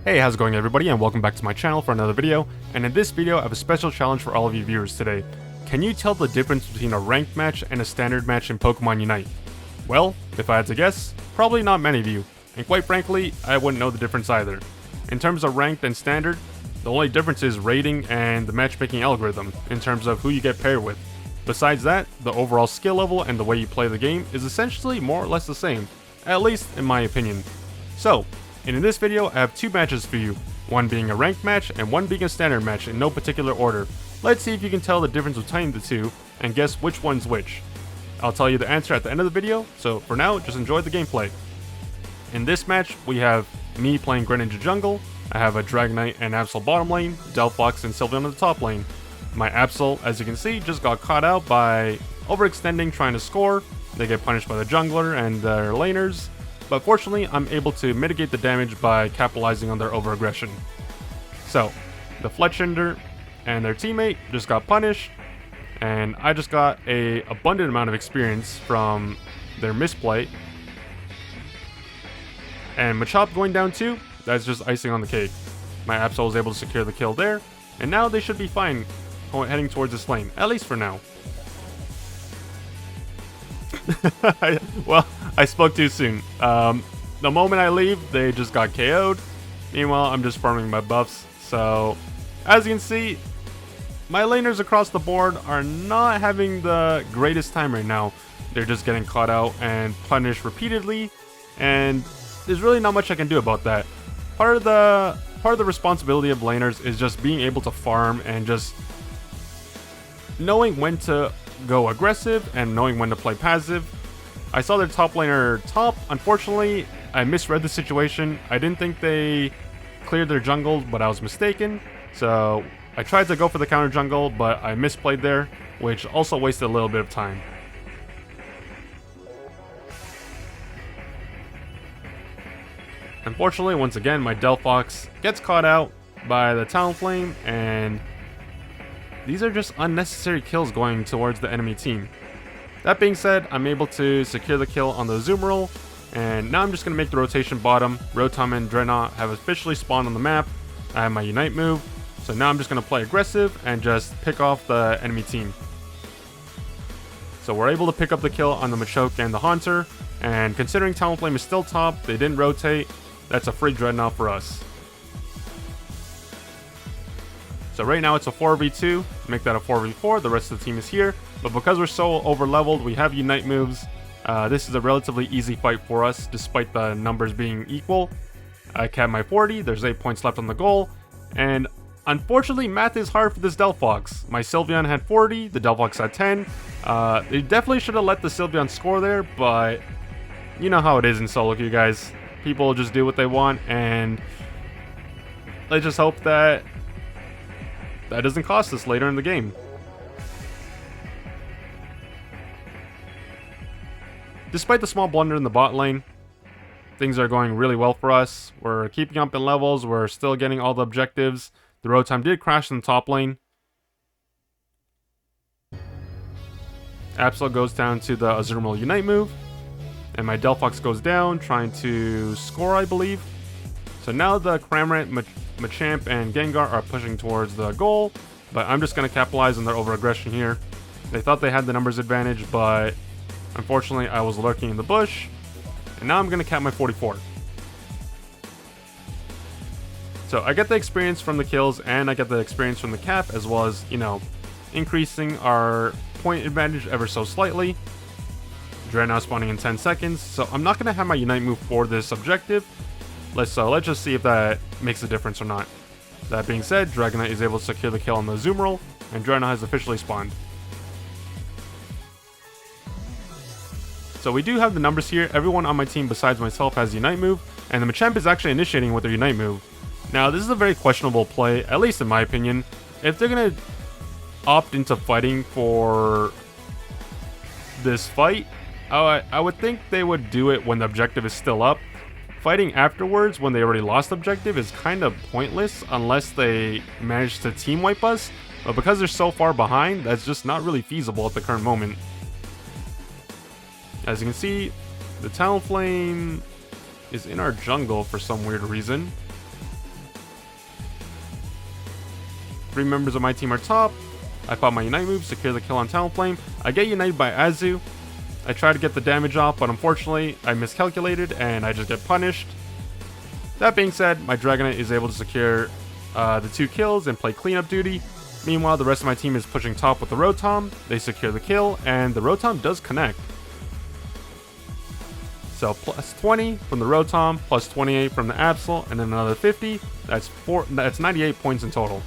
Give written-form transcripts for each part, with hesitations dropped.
Hey, how's it going everybody, and welcome back to my channel for another video. And in this video I have a special challenge for all of you viewers today. Can you tell the difference between a ranked match and a standard match in Pokemon Unite? Well, if I had to guess, probably not many of you, and quite frankly, I wouldn't know the difference either. In terms of ranked and standard, the only difference is rating and the matchmaking algorithm in terms of who you get paired with. Besides that, the overall skill level and the way you play the game is essentially more or less the same, at least in my opinion. So, in this video, I have two matches for you, one being a ranked match and one being a standard match in no particular order. Let's see if you can tell the difference between the two and guess which one's which. I'll tell you the answer at the end of the video, so for now, just enjoy the gameplay. In this match, we have me playing Greninja jungle, I have a Dragonite and Absol bottom lane, Delphox and Sylveon on the top lane. My Absol, as you can see, just got caught out by overextending trying to score. They get punished by the jungler and their laners. But fortunately, I'm able to mitigate the damage by capitalizing on their overaggression. So, the Fletchinder and their teammate just got punished, and I just got a abundant amount of experience from their misplay. And Machop going down too, that's just icing on the cake. My Absol was able to secure the kill there, and now they should be fine heading towards this lane, at least for now. Well, I spoke too soon. The moment I leave, they just got KO'd. Meanwhile, I'm just farming my buffs. So, as you can see, my laners across the board are not having the greatest time right now. They're just getting caught out and punished repeatedly, and there's really not much I can do about that. Part of the responsibility of laners is just being able to farm and just knowing when to go aggressive and knowing when to play passive. I saw their top laner top. Unfortunately, I misread the situation. I didn't think they cleared their jungle, but I was mistaken. So I tried to go for the counter jungle, but I misplayed there, which also wasted a little bit of time. Unfortunately, once again, my Delphox gets caught out by the Talonflame, and these are just unnecessary kills going towards the enemy team. That being said, I'm able to secure the kill on the Azumarill, and now I'm just going to make the rotation bottom. Rotom and Dreadnought have officially spawned on the map. I have my Unite move, so now I'm just going to play aggressive and just pick off the enemy team. So we're able to pick up the kill on the Machoke and the Haunter, and considering Talonflame is still top, they didn't rotate, that's a free Dreadnought for us. So right now it's a 4v2, make that a 4v4, the rest of the team is here. But because we're so over leveled, we have Unite moves. This is a relatively easy fight for us, despite the numbers being equal. I capped my 40, there's 8 points left on the goal. And unfortunately, math is hard for this Delphox. My Sylveon had 40, the Delphox had 10. They definitely should have let the Sylveon score there, but you know how it is in solo queue, guys. People just do what they want, and let's just hope that that doesn't cost us later in the game. Despite the small blunder in the bot lane, things are going really well for us. We're keeping up in levels, we're still getting all the objectives. The Rotom did crash in the top lane. Absol goes down to the Azumarill Unite move, and my Delphox goes down, trying to score, I believe. So now the Cramorant, Machamp, and Gengar are pushing towards the goal, but I'm just going to capitalize on their overaggression here. They thought they had the numbers advantage, but unfortunately I was lurking in the bush, and now I'm going to cap my 44. So I get the experience from the kills, and I get the experience from the cap, as well as, you know, increasing our point advantage ever so slightly. Dreadnought spawning in 10 seconds, so I'm not going to have my Unite move for this objective. Let's just see if that makes a difference or not. That being said, Dragonite is able to secure the kill on the Azumarill, and Dreadnought has officially spawned. So we do have the numbers here. Everyone on my team besides myself has Unite move, and the Machamp is actually initiating with their Unite move. Now, this is a very questionable play, at least in my opinion. If they're going to opt into fighting for this fight, I would think they would do it when the objective is still up. Fighting afterwards when they already lost objective is kind of pointless unless they manage to team wipe us. But because they're so far behind, that's just not really feasible at the current moment. As you can see, the Talonflame is in our jungle for some weird reason. 3 members of my team are top. I pop my Unite move, secure the kill on Talonflame. I get United by Azu. I try to get the damage off, but unfortunately, I miscalculated and I just get punished. That being said, my Dragonite is able to secure the 2 kills and play cleanup duty. Meanwhile, the rest of my team is pushing top with the Rotom. They secure the kill, and the Rotom does connect. So plus 20 from the Rotom, plus 28 from the Absol, and then another 50. That's 98 points in total.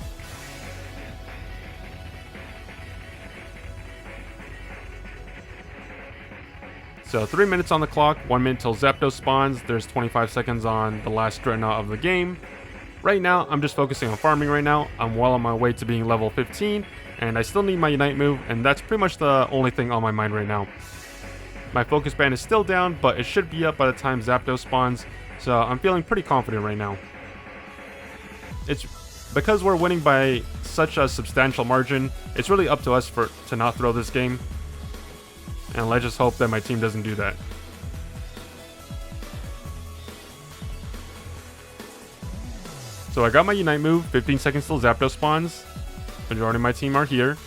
So 3 minutes on the clock, 1 minute till Zapdos spawns. There's 25 seconds on the last Dreadnought of the game. Right now, I'm just focusing on farming right now. I'm well on my way to being level 15, and I still need my Unite move, and that's pretty much the only thing on my mind right now. My focus band is still down, but it should be up by the time Zapdos spawns, so I'm feeling pretty confident right now. It's because we're winning by such a substantial margin, it's really up to us to not throw this game. And let's just hope that my team doesn't do that. So I got my Unite move, 15 seconds till Zapdos spawns. Majority of my team are here.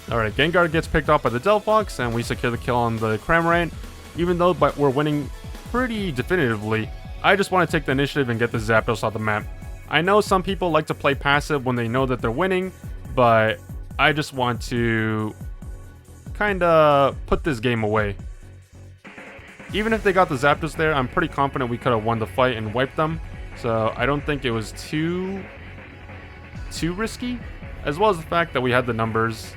Alright, Gengar gets picked off by the Delphox, and we secure the kill on the Cramorant. Even though we're winning pretty definitively, I just want to take the initiative and get the Zapdos off the map. I know some people like to play passive when they know that they're winning, but I just want to kinda put this game away. Even if they got the Zapdos there, I'm pretty confident we could have won the fight and wiped them. So I don't think it was too risky, as well as the fact that we had the numbers.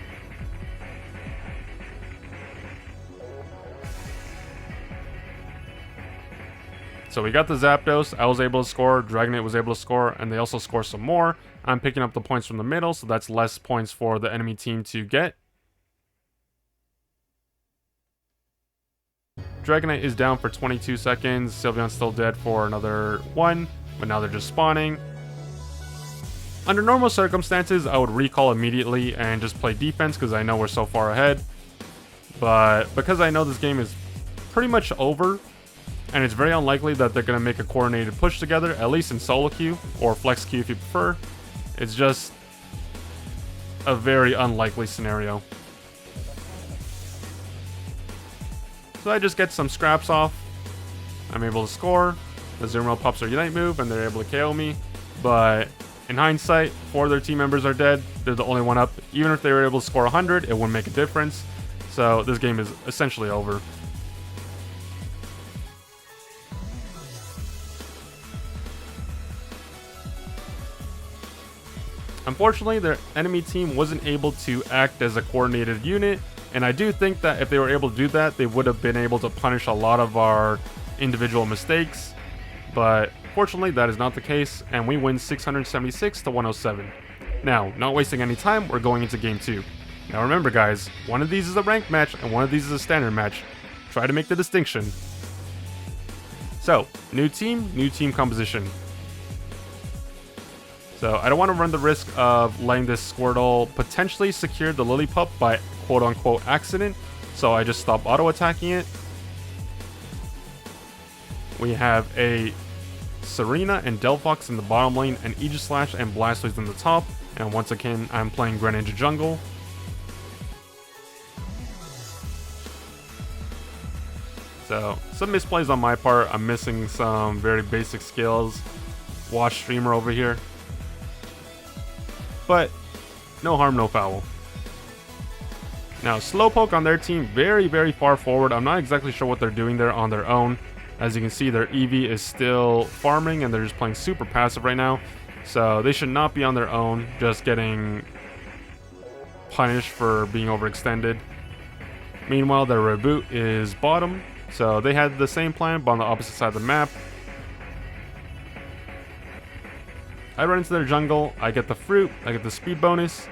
So we got the Zapdos, I was able to score, Dragonite was able to score, and they also score some more. I'm picking up the points from the middle, so that's less points for the enemy team to get. Dragonite is down for 22 seconds, Sylveon's still dead for another 1, but now they're just spawning. Under normal circumstances, I would recall immediately and just play defense because I know we're so far ahead. But because I know this game is pretty much over, and it's very unlikely that they're going to make a coordinated push together, at least in solo queue, or flex queue if you prefer. It's just a very unlikely scenario. So I just get some scraps off. I'm able to score. The Azumarill pops their Unite move, and they're able to KO me. But in hindsight, 4 of their team members are dead. They're the only one up. Even if they were able to score 100, it wouldn't make a difference. So this game is essentially over. Unfortunately, their enemy team wasn't able to act as a coordinated unit, and I do think that if they were able to do that, they would have been able to punish a lot of our individual mistakes, but fortunately that is not the case, and we win 676 to 107. Now, not wasting any time, we're going into game 2. Now remember guys, one of these is a ranked match, and one of these is a standard match. Try to make the distinction. So, new team composition. So I don't want to run the risk of letting this Squirtle potentially secure the Lillipup by quote-unquote accident, so I just stop auto-attacking it. We have a Serena and Delphox in the bottom lane, and Aegislash and Blastoise in the top, and once again I'm playing Greninja jungle. So some misplays on my part, I'm missing some very basic skills. Watch streamer over here. But no harm, no foul. Now, Slowpoke on their team, very, very far forward. I'm not exactly sure what they're doing there on their own. As you can see, their Eevee is still farming, and they're just playing super passive right now. So they should not be on their own, just getting punished for being overextended. Meanwhile, their Reboot is bottom, so they had the same plan, but on the opposite side of the map. I run into their jungle, I get the fruit, I get the speed bonus,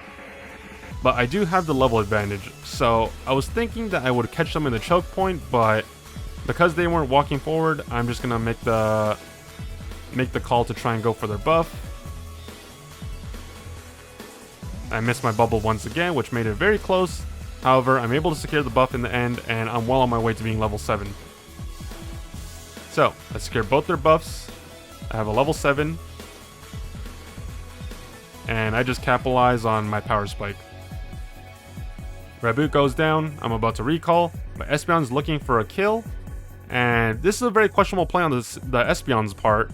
but I do have the level advantage. So I was thinking that I would catch them in the choke point, but because they weren't walking forward, I'm just gonna make the call to try and go for their buff. I missed my bubble once again, which made it very close. However, I'm able to secure the buff in the end, and I'm well on my way to being level 7. So, I secured both their buffs. I have a level 7. and I just capitalize on my power spike. Red Boot goes down, I'm about to recall, but Espeon's looking for a kill, and this is a very questionable play on the Espeon's part.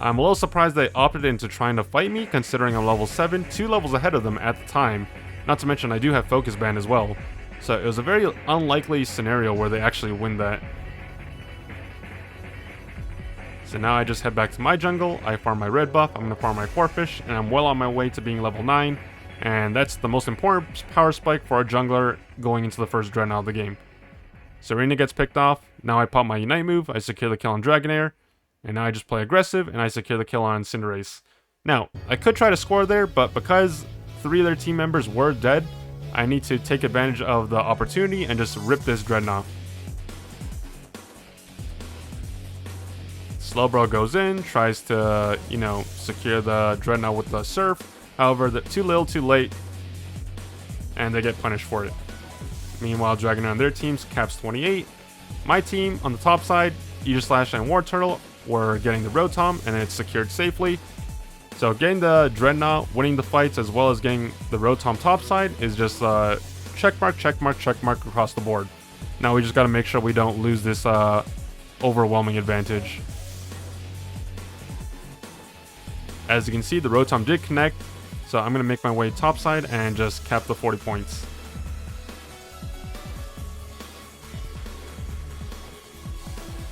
I'm a little surprised they opted into trying to fight me, considering I'm level 7, 2 levels ahead of them at the time, not to mention I do have Focus Band as well, so it was a very unlikely scenario where they actually win that. So now I just head back to my jungle, I farm my red buff, I'm going to farm my Corphish, and I'm well on my way to being level 9, and that's the most important power spike for our jungler going into the first Dreadnought of the game. Serena gets picked off, now I pop my Unite move, I secure the kill on Dragonair, and now I just play aggressive, and I secure the kill on Cinderace. Now, I could try to score there, but because 3 of their team members were dead, I need to take advantage of the opportunity and just rip this Dreadnought. Slowbro goes in, tries to, secure the Dreadnought with the Surf. However, too little, too late, and they get punished for it. Meanwhile, Dragonair on their teams caps 28. My team on the top side, Aegislash and War Turtle, were getting the Rotom, and it's secured safely. So getting the Dreadnought, winning the fights, as well as getting the Rotom top side is just checkmark, checkmark, checkmark across the board. Now we just got to make sure we don't lose this overwhelming advantage. As you can see, the Rotom did connect, so I'm going to make my way topside and just cap the 40 points.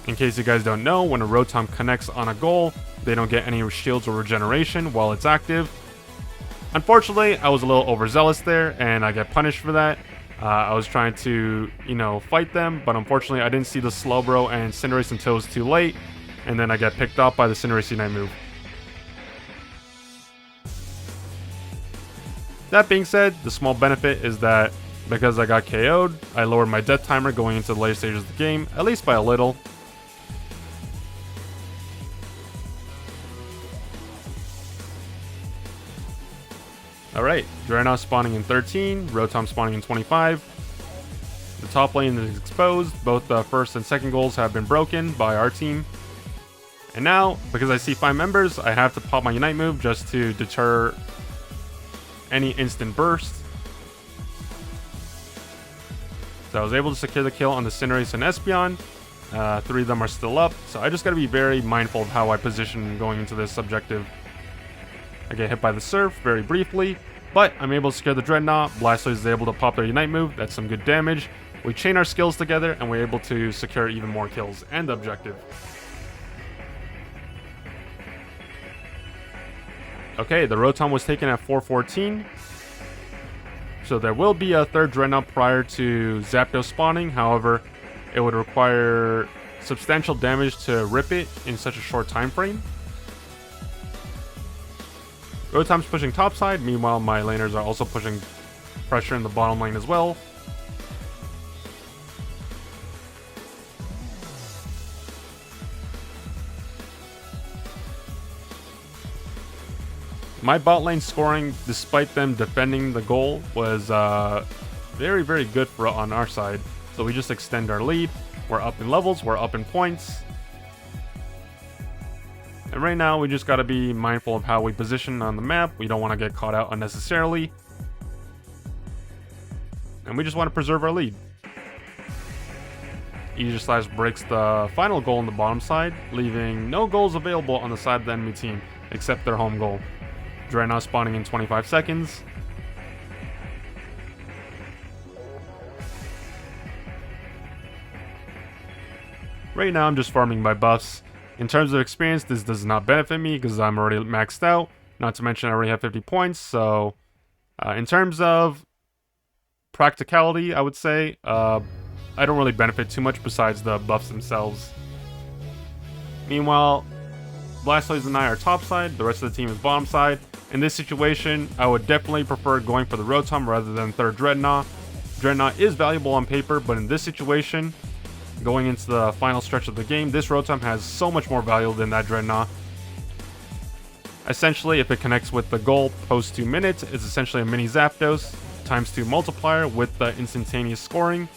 In case you guys don't know, when a Rotom connects on a goal, they don't get any shields or regeneration while it's active. Unfortunately, I was a little overzealous there, and I get punished for that. I was trying to, fight them, but unfortunately I didn't see the Slowbro and Cinderace until it was too late, and then I get picked up by the Cinderace Unite move. That being said, the small benefit is that because I got KO'd, I lowered my death timer going into the later stages of the game, at least by a little. Alright, Draenor spawning in 13, Rotom spawning in 25. The top lane is exposed, both the first and second goals have been broken by our team. And now, because I see 5 members, I have to pop my Unite move just to deter any instant burst. So I was able to secure the kill on the Cinderace and Espeon. 3 of them are still up, so I just gotta be very mindful of how I position going into this objective. I get hit by the Surf very briefly, but I'm able to secure the Dreadnought. Blastoise is able to pop their Unite move, that's some good damage. We chain our skills together and we're able to secure even more kills and the objective. Okay, the Rotom was taken at 414. So there will be a third Dreadnought prior to Zapdos spawning. However, it would require substantial damage to rip it in such a short time frame. Rotom's pushing topside. Meanwhile, my laners are also pushing pressure in the bottom lane as well. My bot lane scoring, despite them defending the goal, was very, very good on our side. So we just extend our lead. We're up in levels, we're up in points. And right now, we just got to be mindful of how we position on the map. We don't want to get caught out unnecessarily. And we just want to preserve our lead. Aegislash breaks the final goal on the bottom side, leaving no goals available on the side of the enemy team, except their home goal. Draenor spawning in 25 seconds. Right now I'm just farming my buffs. In terms of experience, this does not benefit me because I'm already maxed out. Not to mention I already have 50 points, so in terms of practicality, I would say, I don't really benefit too much besides the buffs themselves. Meanwhile, Blastoise and I are top side, the rest of the team is bottom side. In this situation, I would definitely prefer going for the Rotom rather than third Dreadnought. Dreadnought is valuable on paper, but in this situation, going into the final stretch of the game, this Rotom has so much more value than that Dreadnought. Essentially, if it connects with the goal post 2 minutes, it's essentially a mini Zapdos times 2 multiplier with the instantaneous scoring.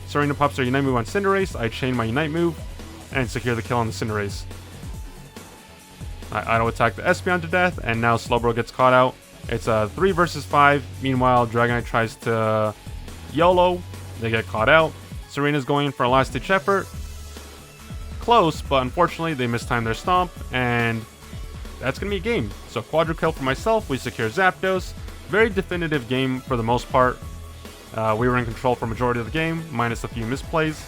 Serena pops her Unite move on Cinderace, I chain my Unite move, and secure the kill on the Cinderace. I auto attack the Espeon to death, and now Slowbro gets caught out. It's a 3 versus 5. Meanwhile, Dragonite tries to YOLO. They get caught out. Serena's going for a last-ditch effort. Close, but unfortunately they mistimed their stomp, and that's going to be a game. So Quadra Kill for myself, we secure Zapdos. Very definitive game for the most part. We were in control for majority of the game, minus a few misplays.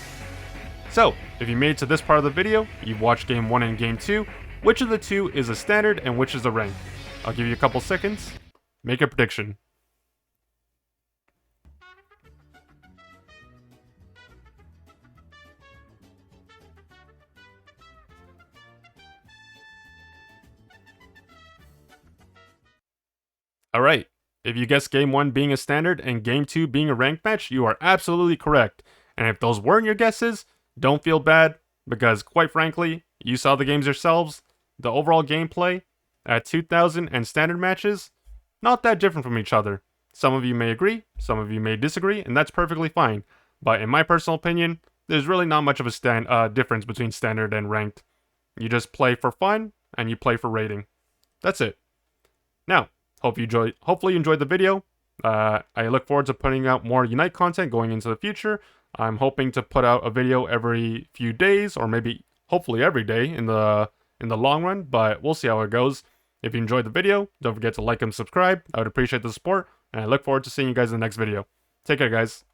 So, if you made it to this part of the video, you've watched Game 1 and Game 2, which of the two is a standard and which is a rank? I'll give you a couple seconds. Make a prediction. Alright, if you guessed Game 1 being a standard and Game 2 being a ranked match, you are absolutely correct. And if those weren't your guesses, don't feel bad, because quite frankly, you saw the games yourselves. The overall gameplay at 2000 and standard matches, not that different from each other. Some of you may agree, some of you may disagree, and that's perfectly fine. But in my personal opinion, there's really not much of a difference between standard and ranked. You just play for fun, and you play for rating. That's it. Now, hopefully you enjoyed the video. I look forward to putting out more Unite content going into the future. I'm hoping to put out a video every few days, or maybe hopefully every day in the long run, but we'll see how it goes. If you enjoyed the video, don't forget to like and subscribe. I would appreciate the support, and I look forward to seeing you guys in the next video. Take care, guys.